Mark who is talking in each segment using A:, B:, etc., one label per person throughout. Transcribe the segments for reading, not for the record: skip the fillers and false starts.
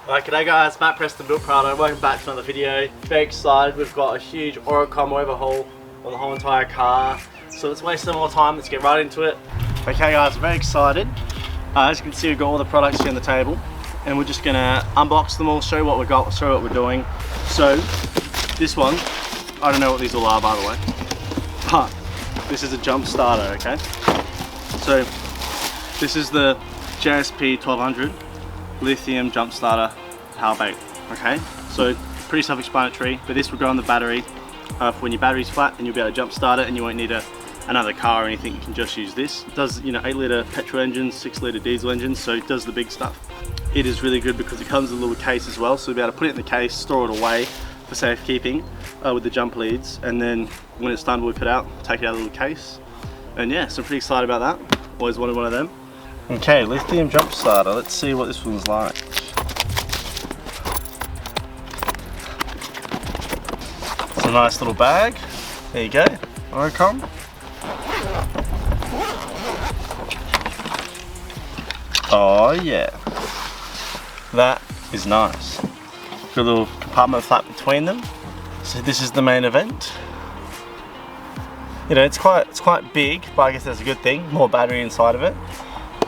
A: Alright, g'day guys, Matt Preston built Prado. Welcome back to another video. Very excited, we've got a huge ORICOM overhaul on the whole entire car. So let's waste no more time, let's get right into it. Okay guys, I'm very excited. As you can see, we've got all the products here on the table. And we're just gonna unbox them all, show you what we've got, show you what we're doing. So, this one, I don't know what these all are by the way. But, this is a jump starter, okay? So, this is the JSP 1200. Lithium jump starter power bank. Okay, so pretty self-explanatory, but this will go on the battery for when your battery's flat, and you'll be able to jump start it and you won't need another car or anything. You can just use this. It does, 8-litre petrol engines, 6-litre diesel engines, so it does the big stuff. It is really good because it comes with a little case as well, so you'll be able to put it in the case, store it away for safekeeping with the jump leads, and then when it's done, whip it out, take it out of the little case. And yeah, so I'm pretty excited about that. Always wanted one of them. Okay, lithium jump starter. Let's see what this one's like. It's a nice little bag. There you go. ORICOM. Oh yeah. That is nice. Got a little compartment flap between them. So this is the main event. It's quite big, but I guess that's a good thing. More battery inside of it.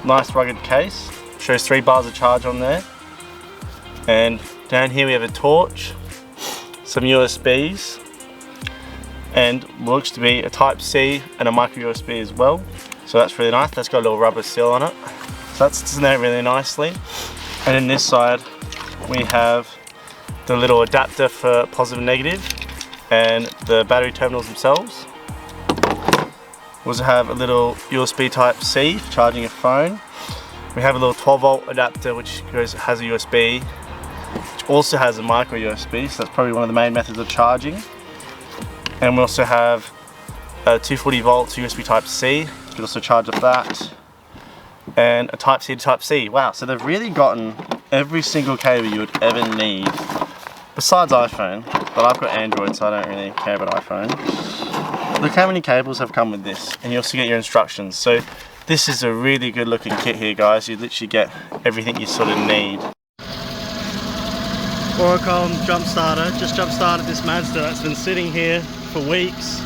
A: Nice rugged case, shows 3 bars of charge on there, and down here we have a torch, some USBs, and looks to be a Type C and a micro USB as well, so that's really nice. That's got a little rubber seal on it, so that's in there really nicely. And in this side we have the little adapter for positive and negative and the battery terminals themselves. We also have a little USB Type C for charging your phone. We have a little 12-volt adapter which has a USB, which also has a micro USB, so that's probably one of the main methods of charging. And we also have a 240 volts USB Type C, you can also charge up that, and a Type C to Type C. Wow, so they've really gotten every single cable you would ever need, besides iPhone, but I've got Android so I don't really care about iPhone. Look how many cables have come with this, and you also get your instructions. So this is a really good looking kit here guys. You literally get everything you sort of need. ORICOM jump starter, just jump started this Mazda that's been sitting here for weeks,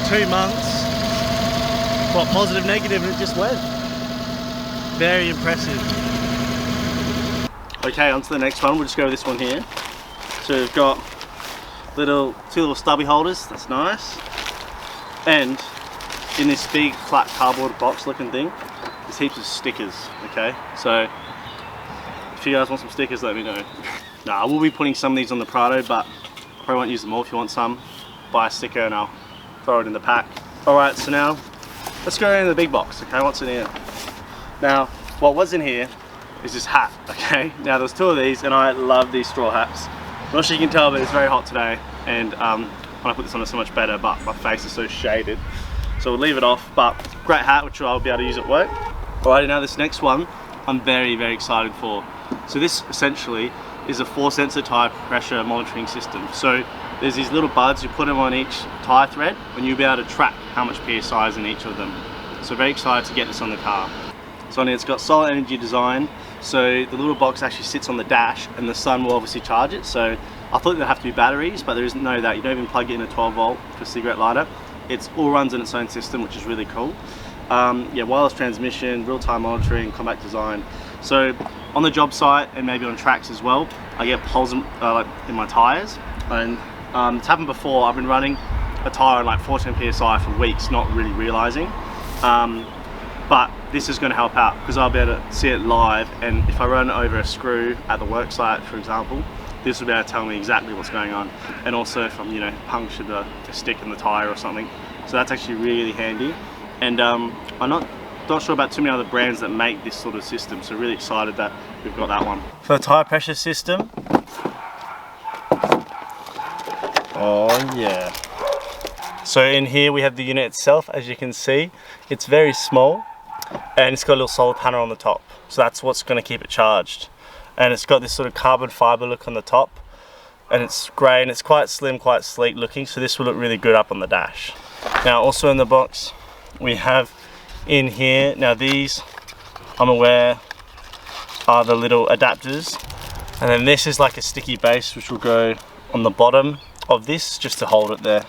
A: 2 months. What, positive, negative, and it just went. Very impressive. Okay, on to the next one. We'll just go with this one here. So we've got two little stubby holders, that's nice. And in this big flat cardboard box looking thing, there's heaps of stickers, okay? So if you guys want some stickers, let me know. I will be putting some of these on the Prado, but I probably won't use them all. If you want some, buy a sticker and I'll throw it in the pack. Alright, so now let's go into the big box, okay? What's in here? Now, what was in here is this hat, okay? Now there's 2 of these and I love these straw hats. I'm not sure you can tell, but it's very hot today, and when I put this on it's so much better, but my face is so shaded. So we'll leave it off, but great hat which I'll be able to use at work. Alrighty, now this next one I'm very, very excited for. So this essentially is a 4-sensor type pressure monitoring system. So there's these little buds, you put them on each tyre thread, and you'll be able to track how much PSI is in each of them. So very excited to get this on the car. So it's got solar energy design, so the little box actually sits on the dash and the sun will obviously charge it. So I thought there'd have to be batteries, but there isn't that. You don't even plug it in a 12-volt for a cigarette lighter. It all runs in its own system, which is really cool. Yeah, wireless transmission, real-time monitoring, compact design. So on the job site and maybe on tracks as well, I get holes in my tyres, and it's happened before. I've been running a tyre on like 14 PSI for weeks, not really realising. But this is going to help out because I'll be able to see it live, and if I run over a screw at the work site, for example, this will be able to tell me exactly what's going on, and also if I'm punctured a stick in the tyre or something. So that's actually really handy, and I'm not sure about too many other brands that make this sort of system, so really excited that we've got that one. For the tyre pressure system, oh yeah. So in here we have the unit itself. As you can see, it's very small and it's got a little solar panel on the top, so that's what's going to keep it charged. And it's got this sort of carbon fiber look on the top, and it's grey and it's quite slim, quite sleek looking, so this will look really good up on the dash. Now also in the box we have in here, now these I'm aware are the little adapters, and then this is like a sticky base which will go on the bottom of this just to hold it there.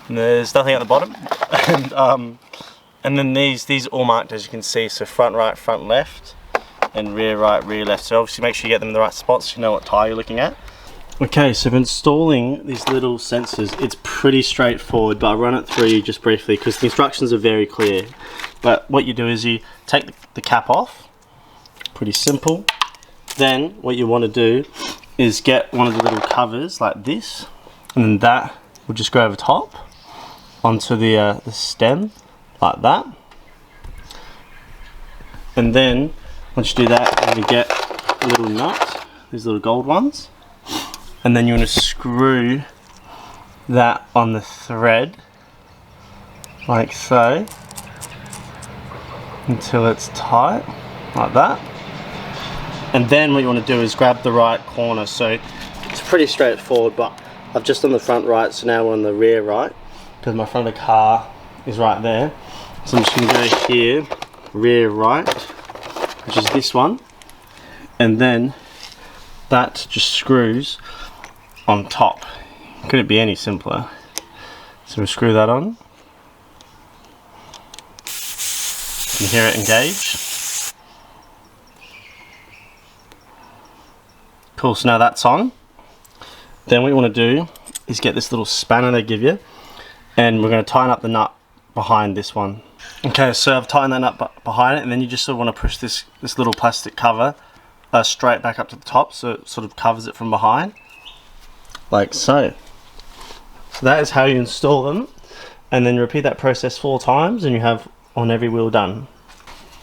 A: And there's nothing at the bottom. And then these all marked, as you can see, so front right, front left, and rear right, rear left. So obviously make sure you get them in the right spots so you know what tyre you're looking at. Okay, so for installing these little sensors, it's pretty straightforward, but I'll run it through you just briefly because the instructions are very clear. But what you do is you take the cap off, pretty simple. Then what you want to do is get one of the little covers like this, and then that will just go over top onto the stem like that. And then once you do that, you get a little nut, these little gold ones, and then you want to screw that on the thread like so until it's tight like that. And then what you want to do is grab the right corner. So it's pretty straightforward, but I've just done the front right, so now we're on the rear right because my front of the car is right there. So I'm just going to go here, rear right, which is this one, and then that just screws on top. Couldn't be any simpler. So we'll screw that on. You can hear it engage. Cool, so now that's on. Then what you want to do is get this little spanner they give you, and we're going to tighten up the nut behind this one. Okay, so I've tightened that nut behind it, and then you just sort of want to push this little plastic cover straight back up to the top, so it sort of covers it from behind, like so. So that is how you install them, and then you repeat that process 4 times, and you have on every wheel done.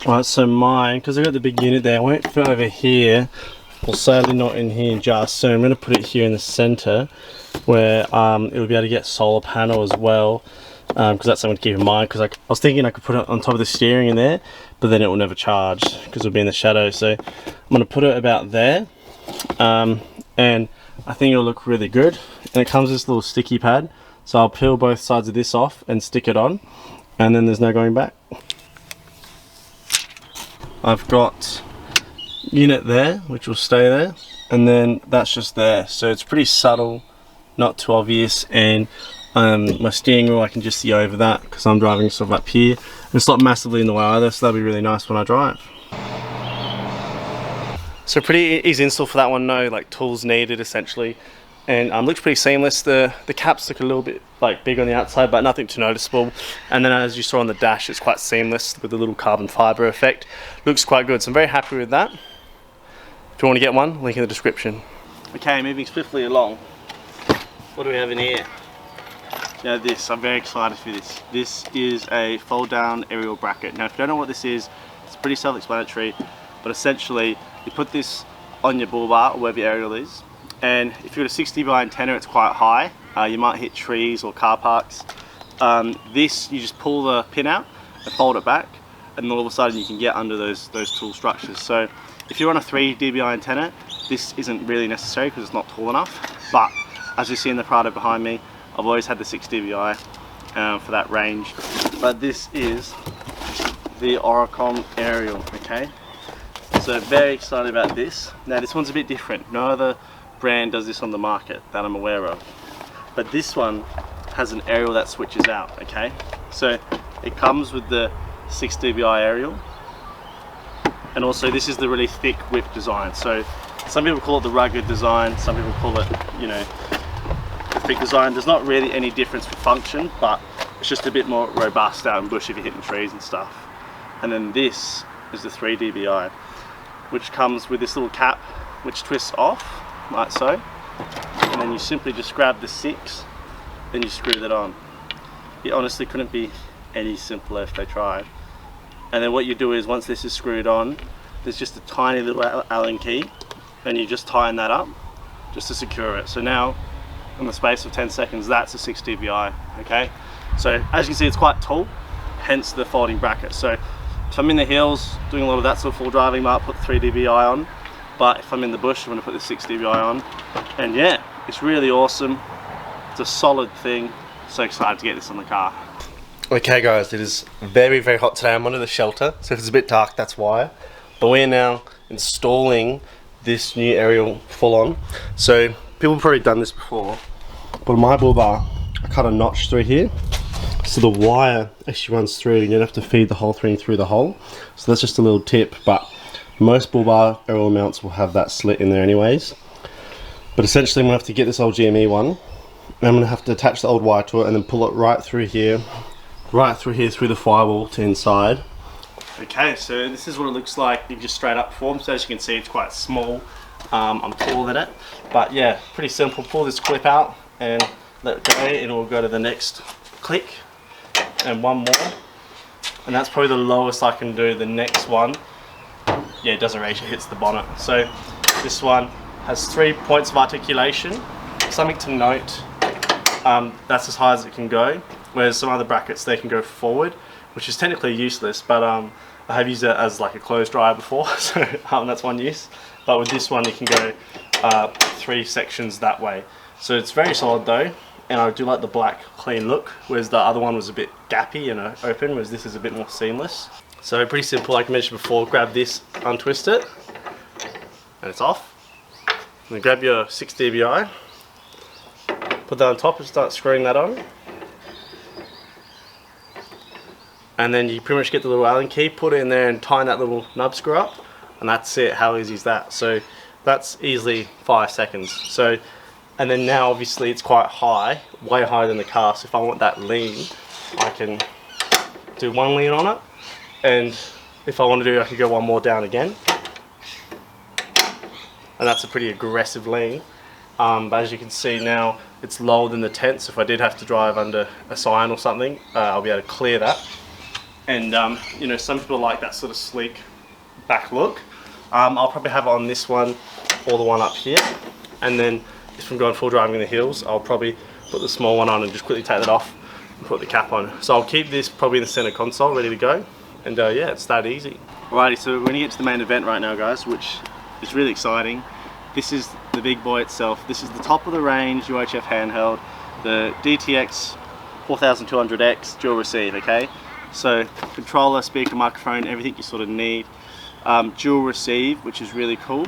A: Alright, so mine, because I've got the big unit there, I won't fit over here. Well, sadly not in here just, so I'm going to put it here in the center where it'll be able to get solar panel as well, because that's something to keep in mind, because I was thinking I could put it on top of the steering in there, but then it will never charge because it'll be in the shadow. So I'm going to put it about there, and I think it'll look really good. And it comes with this little sticky pad, so I'll peel both sides of this off and stick it on, and then there's no going back. I've got unit there which will stay there, and then that's just there, so it's pretty subtle, not too obvious. And my steering wheel I can just see over that because I'm driving sort of up here, and it's not massively in the way either, so that'll be really nice when I drive. So pretty easy install for that one, no like tools needed essentially, and looks pretty seamless. The caps look a little bit like big on the outside, but nothing too noticeable. And then as you saw on the dash, it's quite seamless with the little carbon fiber effect. Looks quite good, so I'm very happy with that. If you want to get one, link in the description. Okay, moving swiftly along. What do we have in here? Now this, I'm very excited for this. This is a fold down aerial bracket. Now if you don't know what this is, it's pretty self-explanatory, but essentially you put this on your bull bar or wherever your aerial is, and if you're at a 60 dB antenna, it's quite high. You might hit trees or car parks. This, you just pull the pin out and fold it back, and all of a sudden you can get under those tool structures. So if you're on a 3 dB antenna, this isn't really necessary because it's not tall enough. But as you see in the Prado behind me, I've always had the 6 dBi for that range. But this is the ORICOM aerial, okay? So very excited about this. Now this one's a bit different. No other brand does this on the market that I'm aware of. But this one has an aerial that switches out, okay? So it comes with the 6 dBi aerial, and also this is the really thick whip design. So some people call it the rugged design, some people call it, you know, the thick design. There's not really any difference for function, but it's just a bit more robust out in bush if you're hitting trees and stuff. And then this is the 3 dBi, which comes with this little cap which twists off like so, and then you simply just grab the 6, then you screw that on. It honestly couldn't be any simpler if they tried. And then what you do is, once this is screwed on, there's just a tiny little Allen key, and you just tighten that up just to secure it. So now in the space of 10 seconds, that's a 6 dBi, okay? So as you can see, it's quite tall, hence the folding bracket. So if I'm in the hills doing a lot of that sort of full driving, I might put 3 dBi on, but if I'm in the bush, I'm going to put the 6 dBi on. And yeah, it's really awesome. It's a solid thing. So excited to get this on the car. Okay guys, it is very, very hot today. I'm under the shelter, so if it's a bit dark, that's why. But we're now installing this new aerial full on. So people have probably done this before, but on my bull bar I cut a notch through here, so the wire actually runs through and you don't have to feed the whole thing through the hole. So that's just a little tip, but most bull bar aerial mounts will have that slit in there anyways. But essentially I'm going to have to get this old GME one, and I'm going to have to attach the old wire to it and then pull it right through here through the firewall to inside. Okay, so this is what it looks like in just straight up form. So as you can see, it's quite small. I'm taller than it, but yeah, pretty simple. Pull this clip out and let it go, and we'll go to the next click and one more, and that's probably the lowest I can do. The next one, yeah, it doesn't reach, it hits the bonnet. So this one has 3 points of articulation. Something to note, that's as high as it can go, whereas some other brackets, they can go forward, which is technically useless, but I have used it as like a clothes dryer before, so that's one use. But with this one, you can go 3 sections that way. So it's very solid though, and I do like the black clean look, whereas the other one was a bit gappy and open, whereas this is a bit more seamless. So pretty simple, like I mentioned before. Grab this, untwist it, and it's off. And then grab your 6 dBi, put that on top and start screwing that on. And then you pretty much get the little Allen key, put it in there and tighten that little nub screw up, and that's it. How easy is that? So that's easily 5 seconds. So, and then now obviously it's quite high, way higher than the car, so if I want that lean, I can do 1 lean on it, and if I want to do, I can go 1 more down again, and that's a pretty aggressive lean. But as you can see now, it's lower than the tent, so if I did have to drive under a sign or something, I'll be able to clear that. And you know, some people like that sort of sleek back look. I'll probably have it on this one or the one up here, and then if I'm going full driving in the hills, I'll probably put the small one on and just quickly take that off and put the cap on. So I'll keep this probably in the center console ready to go, and yeah, it's that easy. Alrighty, so we're going to get to the main event right now, guys, which is really exciting. This is the big boy itself. This is the top of the range UHF handheld, the DTX 4200X dual receive, okay? So controller, speaker, microphone, everything you sort of need. Dual receive, which is really cool,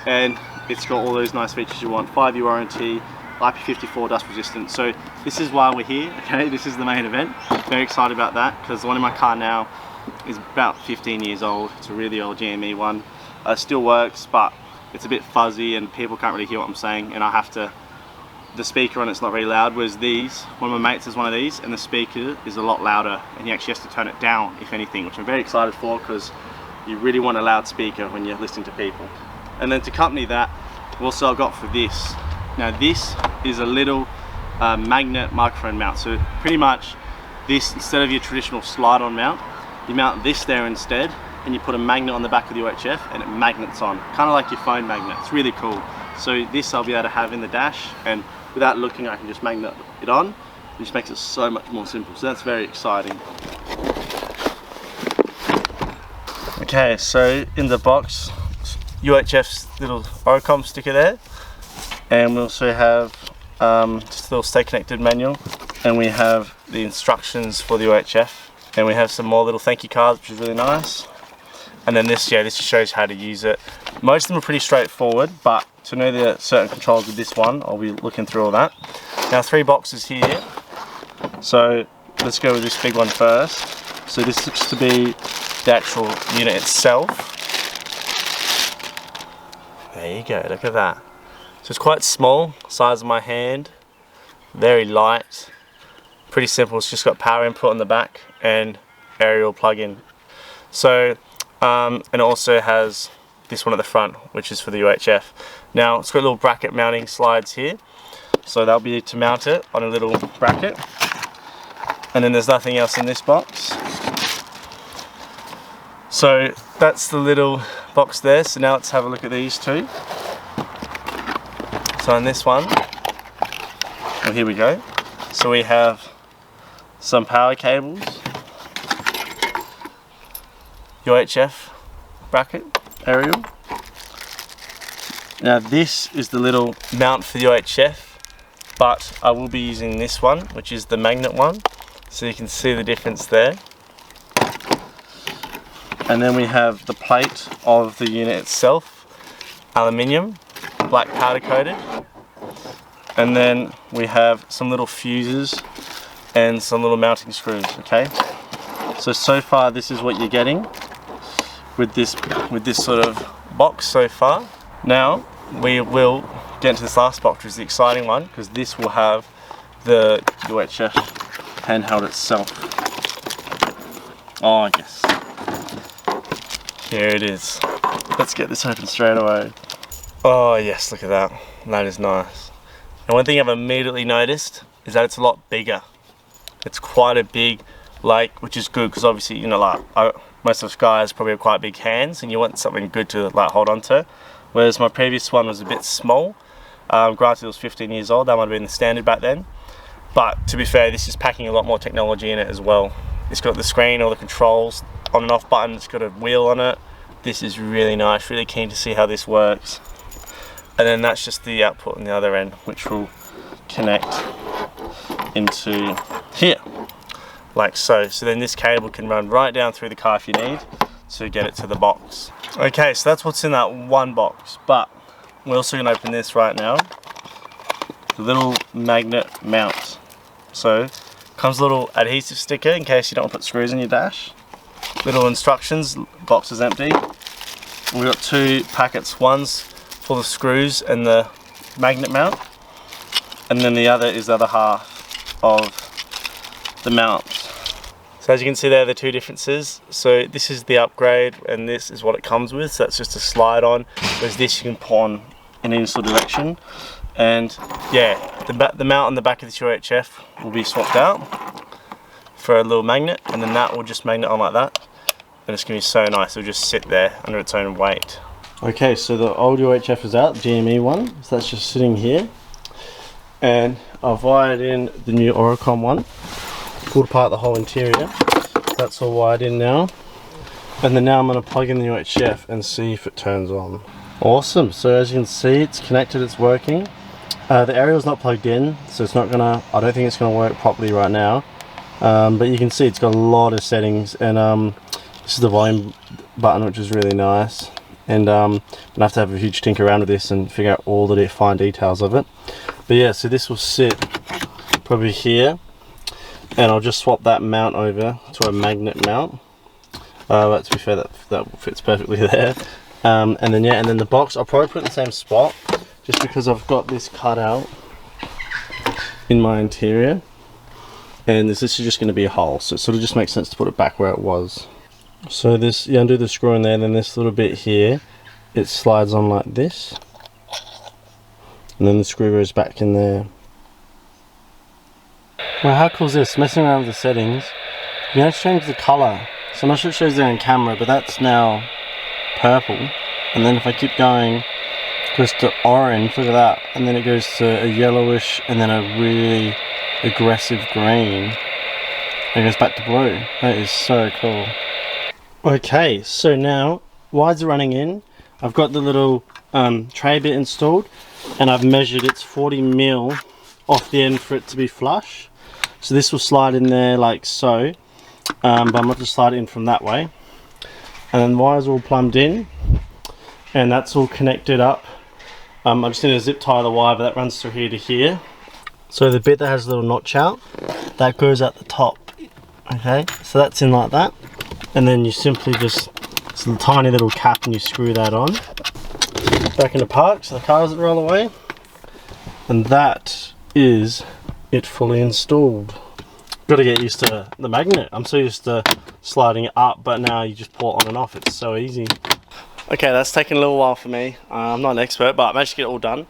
A: and it's got all those nice features you want. 5-year warranty, IP54 dust resistant. So this is why we're here, okay? This is the main event. Very excited about that, because the one in my car now is about 15 years old. It's a really old GME one. Still works, but it's a bit fuzzy and people can't really hear what I'm saying, and I have to, the speaker on it's not very loud, whereas these, one of my mates has one of these, and the speaker is a lot louder, and he actually has to turn it down, if anything, which I'm very excited for, because you really want a loud speaker when you're listening to people. And then to accompany that, also I got for this. Now this is a little magnet microphone mount, so pretty much this, instead of your traditional slide-on mount, you mount this there instead, and you put a magnet on the back of the UHF and it magnets on, kind of like your phone magnet. It's really cool. So this I'll be able to have in the dash, and without looking I can just magnet it on. It just makes it so much more simple, so that's very exciting. Okay, so in the box, UHF's little ORICOM sticker there, and we also have just a little stay connected manual, and we have the instructions for the UHF, and we have some more little thank you cards, which is really nice. And then this, yeah, this just shows how to use it. Most of them are pretty straightforward, but to know the certain controls with this one, I'll be looking through all that. Now 3 boxes here, so let's go with this big one first. So this looks to be the actual unit itself. There you go, look at that. So it's quite small, size of my hand, very light, pretty simple. It's just got power input on the back and aerial plug-in. So and it also has this one at the front, which is for the UHF. Now it's got little bracket mounting slides here, so that'll be to mount it on a little bracket. And then there's nothing else in this box. So that's the little box there. So now let's have a look at these two. So in this one, well, here we go. So we have some power cables, UHF bracket, aerial. Now this is the little mount for the UHF, but I will be using this one, which is the magnet one, so you can see the difference there. And then we have the plate of the unit itself, aluminium, black powder coated. And then we have some little fuses and some little mounting screws, okay? So far this is what you're getting with this sort of box so far. Now we will get into this last box, which is the exciting one, because this will have the UHF handheld itself. Oh yes, here it is. Let's get this open straight away. Oh yes, look at that. That is nice. And one thing I've immediately noticed is that it's a lot bigger. It's quite a big, like, which is good because obviously, you know, like most of us guys probably have quite big hands, and you want something good to like hold on to. Whereas my previous one was a bit small. Granted, it was 15 years old. That might have been the standard back then. But to be fair, this is packing a lot more technology in it as well. It's got the screen, all the controls, on and off button. It's got a wheel on it. This is really nice. Really keen to see how this works. And then that's just the output on the other end, which will connect into here, like so. So then this cable can run right down through the car if you need to get it to the box. Okay, so that's what's in that one box, but we're also going to open this right now. The little magnet mount. So comes a little adhesive sticker in case you don't want to put screws in your dash. Little instructions, box is empty. We've got two packets, one's for the screws and the magnet mount, and then the other is the other half of the mount. So as you can see there are the two differences. So this is the upgrade and this is what it comes with. So that's just a slide on, whereas this you can put on in any sort of direction. And yeah, the mount on the back of this UHF will be swapped out for a little magnet, and then that will just magnet on like that. And it's going to be so nice, it'll just sit there under its own weight. Okay, so the old UHF is out, GME one, so that's just sitting here. And I've wired in the new ORICOM one, pulled apart the whole interior. That's all wired in now. And then now I'm going to plug in the UHF and see if it turns on. Awesome, so as you can see, it's connected, it's working. The aerial's not plugged in, so it's not gonna, I don't think it's gonna work properly right now. But you can see it's got a lot of settings, and this is the volume button, which is really nice. And I'm gonna have to have a huge tinker around with this and figure out all the fine details of it. But yeah, so this will sit probably here, and I'll just swap that mount over to a magnet mount. But to be fair, that fits perfectly there. And then the box I'll probably put in the same spot, just because I've got this cut out in my interior, and this is just going to be a hole, so it sort of just makes sense to put it back where it was. So this, you undo the screw in there, and then this little bit here, it slides on like this, and then the screw goes back in there. Well, how cool is this? Messing around with the settings, you can actually change the colour. So I'm not sure it shows there in camera, but that's now purple. And then if I keep going, it goes to orange, look at that, and then it goes to a yellowish, and then a really aggressive green, and it goes back to blue. That is so cool. Okay, so now wires are running in. I've got the little tray bit installed, and I've measured it's 40mm off the end for it to be flush. So this will slide in there like so, but I'm not just slide it in from that way. And then the wires are all plumbed in, and that's all connected up. I just need to zip tie the wire, but that runs through here to here. So the bit that has a little notch out, that goes at the top. Okay, so that's in like that. And then you simply just, it's a tiny little cap, and you screw that on. Back into park, so the car doesn't roll away. And that is it fully installed. Got to get used to the magnet. I'm so used to sliding it up, but now you just pull it on and off. It's so easy. Okay, that's taken a little while for me. I'm not an expert, but I managed to get it all done.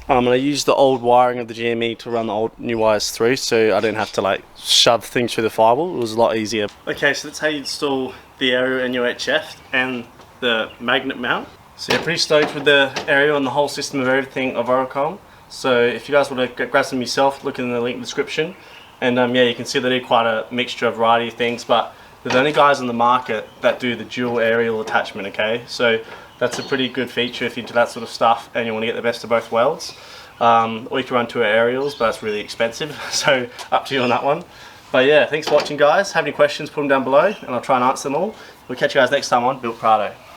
A: I'm going to use the old wiring of the GME to run the old new wires through, so I didn't have to like shove things through the firewall. It was a lot easier. Okay, so that's how you install the aerial and UHF and the magnet mount. So yeah, pretty stoked with the aerial and the whole system of everything of ORICOM. So if you guys want to grab some yourself, look in the link in the description. And yeah, you can see they do quite a mixture of variety of things, but they're the only guys on the market that do the dual aerial attachment, okay? So that's a pretty good feature if you're into that sort of stuff and you want to get the best of both worlds. Or you can run two aerials, but that's really expensive, so up to you on that one. But yeah, thanks for watching guys. Have any questions, put them down below and I'll try and answer them all. We'll catch you guys next time on Built Prado.